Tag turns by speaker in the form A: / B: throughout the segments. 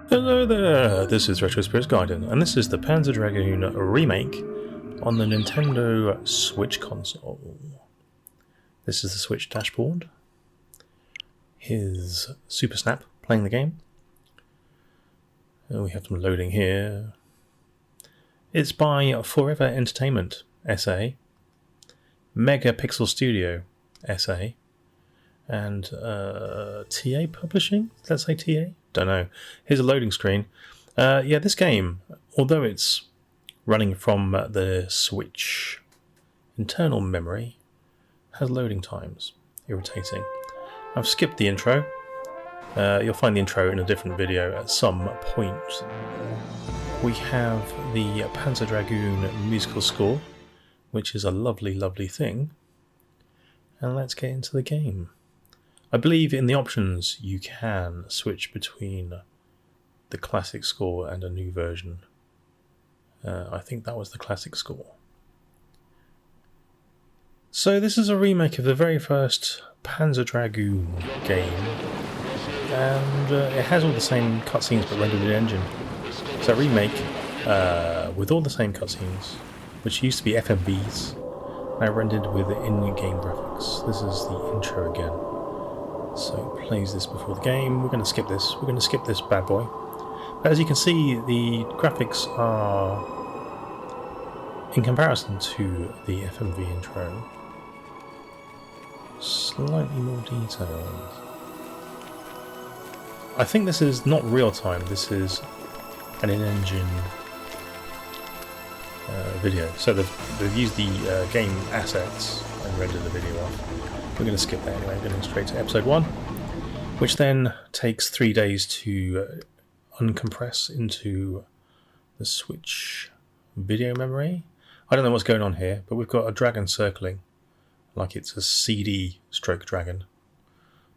A: Hello there, this is Retro Spirits Guardian, and this is the Panzer Dragoon Remake on the Nintendo Switch console. This is the Switch dashboard. Here's Super Snap playing the game. And we have some loading here. It's by Forever Entertainment SA, Megapixel Studio SA, and TA Publishing? Let's say TA? Don't know. Here's a loading screen. Yeah, this game, although it's running from the Switch internal memory, has loading times. Irritating. I've skipped the intro. You'll find the intro in a different video at some point. We have the Panzer Dragoon musical score, which is a lovely, lovely thing. And let's get into the game. I believe in the options you can switch between the classic score and a new version. I think that was the classic score. So this is a remake of the very first Panzer Dragoon game, and it has all the same cutscenes but rendered in engine. So a remake with all the same cutscenes, which used to be FMVs, now rendered with in-game graphics. This is the intro again. So it plays this before the game. We're going to skip this. We're going to skip this bad boy. But as you can see, the graphics are, in comparison to the FMV intro, slightly more detailed. I think this is not real time. This is an in-engine video. So they've used the game assets and rendered the video off. We're going to skip that anyway. We're going straight to episode 1, which then takes 3 days to uncompress into the Switch video memory. I don't know what's going on here, but we've got a dragon circling like it's a CD stroke dragon.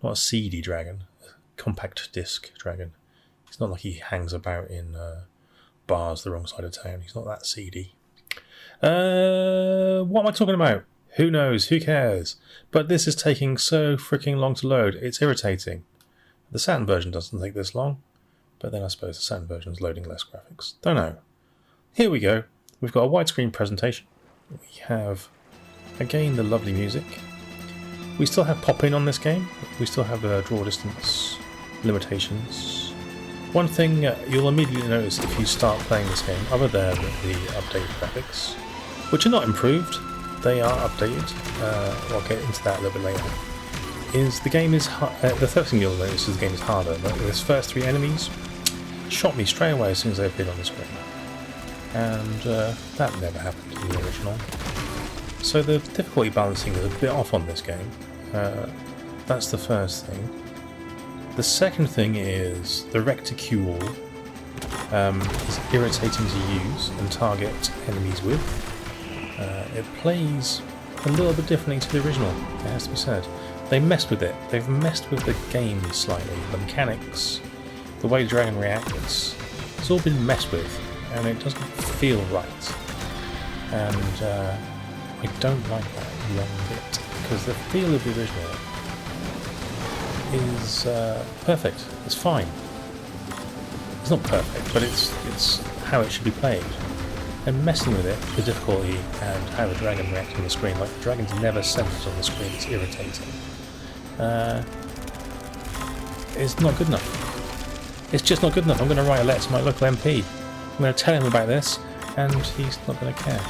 A: Not a CD dragon, a compact disc dragon. It's not like he hangs about in bars the wrong side of town. He's not that seedy. What am I talking about? Who knows? Who cares? But this is taking so freaking long to load. It's irritating. The Saturn version doesn't take this long, but then I suppose the Saturn version is loading less graphics. Don't know. Here we go. We've got a widescreen presentation. We have, again, the lovely music. We still have pop-in on this game. We still have draw distance limitations. One thing you'll immediately notice if you start playing this game, other than the updated graphics, which are not improved, they are updated. I'll get into that a little bit later. Is the game is the first thing you'll notice is the game is harder. But this first 3 enemies shot me straight away as soon as they appeared on the screen, and that never happened in the original. So the difficulty balancing is a bit off on this game. That's the first thing. The second thing is the reticule is irritating to use and target enemies with. It plays a little bit differently to the original, it has to be said. They messed with it. They've messed with the game slightly. The mechanics, the way the dragon reacts, it's all been messed with, and it doesn't feel right. And I don't like that one bit, because the feel of the original is perfect. It's fine. It's not perfect, but it's how it should be played. And messing with it, the difficulty, and how the dragon reacts on the screen, like the dragon's never centered on the screen, it's irritating. It's not good enough. It's just not good enough. I'm going to write a letter to my local MP. I'm going to tell him about this, and he's not going to care.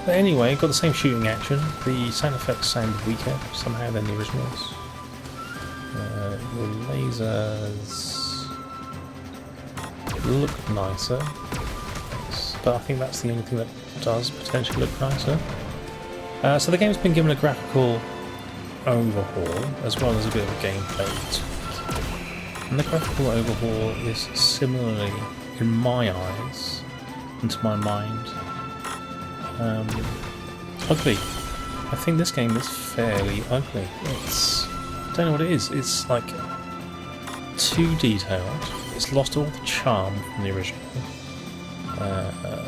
A: But anyway, got the same shooting action. The sound effects sound weaker somehow than the originals. The lasers look nicer, but I think that's the only thing that does potentially look nicer. So the game's been given a graphical overhaul as well as a bit of a gameplay tweak. And the graphical overhaul is similarly, in my eyes and to my mind, ugly. I think this game is fairly ugly. I don't know what it is. It's like too detailed. It's lost all the charm from the original.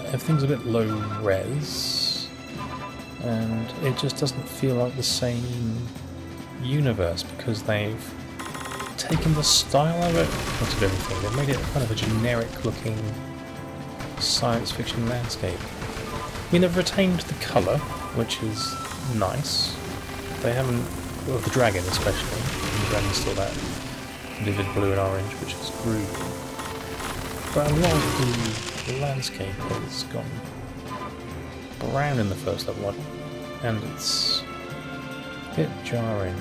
A: Everything's a bit low res, and it just doesn't feel like the same universe because they've taken the style of it out of everything. They've made it kind of a generic looking science fiction landscape. I mean, they've retained the colour, which is nice. They haven't, of the dragon especially. The dragon's still that vivid blue and orange, which is groovy. But a lot of the landscape has gone brown in the first level, and it's a bit jarring.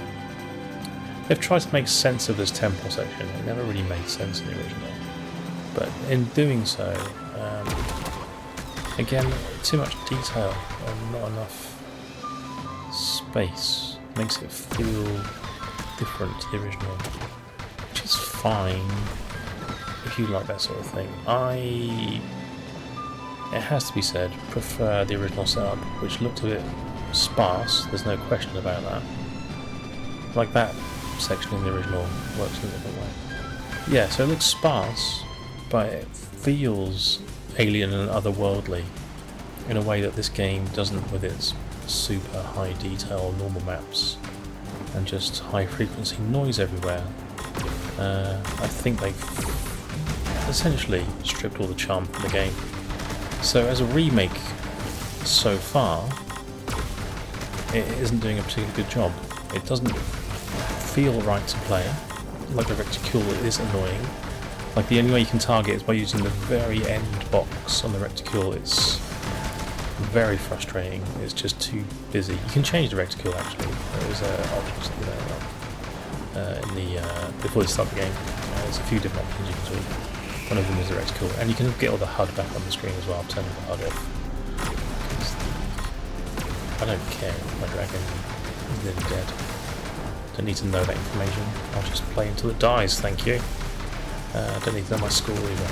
A: They've tried to make sense of this temple section. It never really made sense in the original. But in doing so, again, too much detail and not enough space makes it feel different to the original, which is fine if you like that sort of thing. It has to be said, prefer the original setup, which looked a bit sparse. There's no question about that. Like that section in the original works in a different way. Yeah, so it looks sparse, but it feels alien and otherworldly in a way that this game doesn't with its super high detail normal maps and just high frequency noise everywhere. I think they've essentially stripped all the charm from the game. So as a remake so far, it isn't doing a particularly good job. It doesn't feel right to play. Like the reticule is annoying. Like the only way you can target is by using the very end box on the reticule. It's very frustrating. It's just too busy. You can change the reticule actually. There's options in the before you start the game. There's a few different options you can do. One of them is the reticule, and you can get all the HUD back on the screen as well. Turning the HUD off. I don't care. My dragon is nearly dead. Don't need to know that information. I'll just play until it dies, thank you. Don't need to know my score either.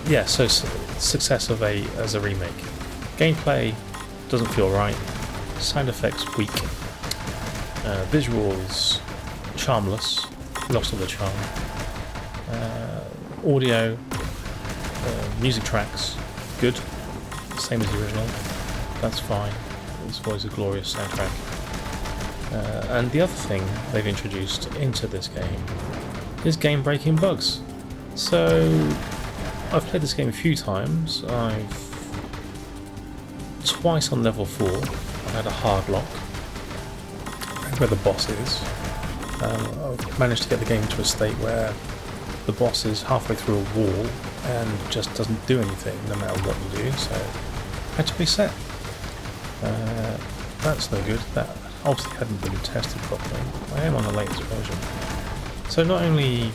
A: Yeah, so success of as a remake. Gameplay doesn't feel right. Sound effects weak. Visuals charmless. Lost all the charm. Audio, music tracks, good. Same as the original. That's fine. It's always a glorious soundtrack. And the other thing they've introduced into this game is game-breaking bugs. So I've played this game a few times. I've twice on level 4 I had a hard lock where the boss is. I've managed to get the game to a state where the boss is halfway through a wall and just doesn't do anything no matter what you do, so I had to reset. That's no good. That obviously hadn't been tested properly. I am on the latest version. So not only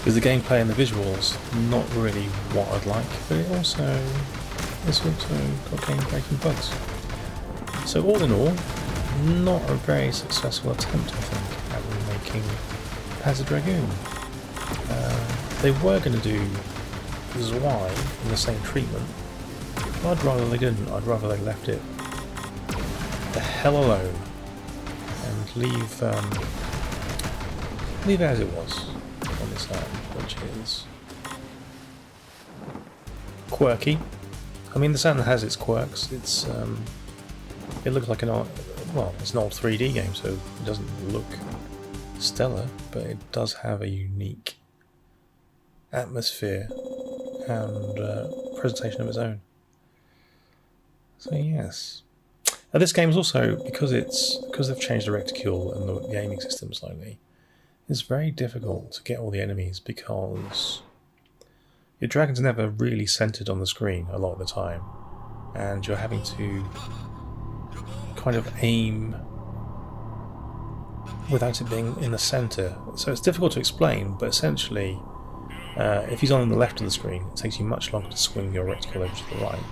A: is the gameplay and the visuals not really what I'd like, but it's also got game-breaking bugs. So all in all, not a very successful attempt, I think, at remaking PANZER DRAGOON. They were going to do Zwei in the same treatment, but I'd rather they didn't. I'd rather they left it the hell alone and leave it as it was on this end, which is quirky. I mean, the sound has its quirks. It's it looks like it's an old 3D game, so it doesn't look stellar, but it does have a unique atmosphere and presentation of its own. So yes. Now this game is also, because they've changed the reticule and the aiming system slightly, it's very difficult to get all the enemies because your dragon's never really centered on the screen a lot of the time, and you're having to kind of aim without it being in the center. So it's difficult to explain, but essentially if he's on the left of the screen, it takes you much longer to swing your reticule over to the right,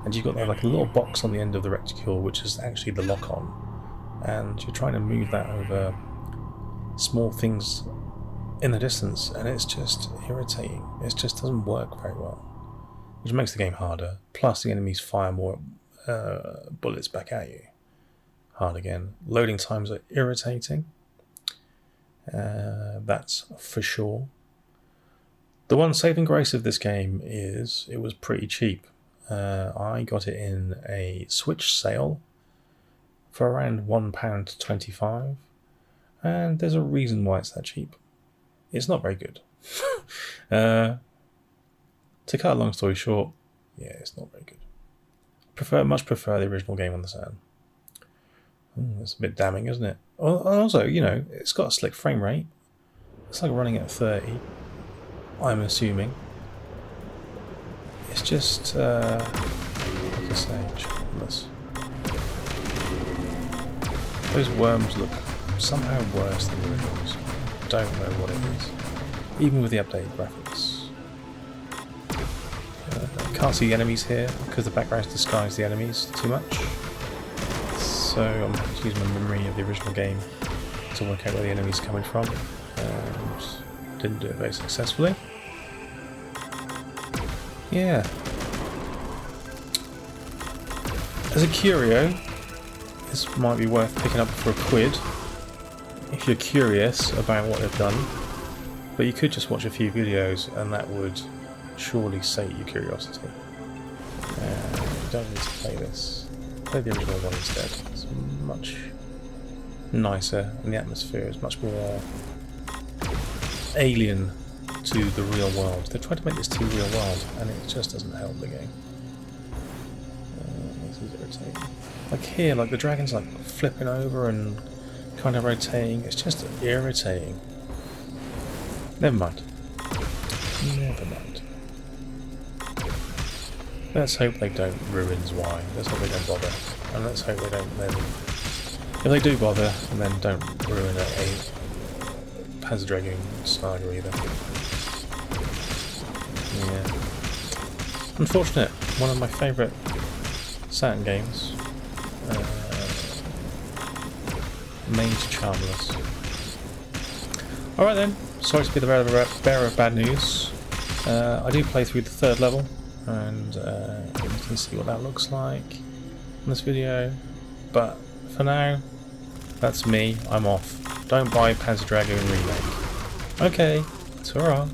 A: and you've got like a little box on the end of the reticule which is actually the lock on, and you're trying to move that over small things in the distance, and it's just irritating. It just doesn't work very well, which makes the game harder. Plus the enemies fire more bullets back at you. Hard again. Loading times are irritating. That's for sure. The one saving grace of this game is it was pretty cheap. I got it in a Switch sale for around £1.25. And there's a reason why it's that cheap. It's not very good. To cut a long story short, yeah, it's not very good. Much prefer the original game on the Saturn. That's a bit damning, isn't it? Also, you know, it's got a slick frame rate. It's like running at 30, I'm assuming. It's just, like I say, harmless. Those worms look somehow worse than the originals. Don't know what it is. Even with the updated graphics. I can't see enemies here because the backgrounds disguise the enemies too much. So I'm having to use my memory of the original game to work out where the enemy's coming from. And didn't do it very successfully. Yeah. As a curio, this might be worth picking up for £1 if you're curious about what they've done. But you could just watch a few videos and that would surely sate your curiosity. You don't need to play this. Play the original one instead. It's much nicer and the atmosphere is much more alien to the real world. They tried to make this too real world and it just doesn't help the game. This is irritating. Like here, like the dragon's like flipping over and kind of rotating. It's just irritating. Never mind. Never mind. Let's hope they don't ruin Y. Let's hope they don't bother. And let's hope they don't then... If they do bother, then don't ruin a PANZER DRAGOON saga either. Yeah. Unfortunate. One of my favourite Saturn games. Made charmless. Alright then. Sorry to be the bearer of bad news. I do play through the 3rd level, and you can see what that looks like in this video. But for now, that's me. I'm off. Don't buy PANZER DRAGOON Remake. Okay, ta-ra.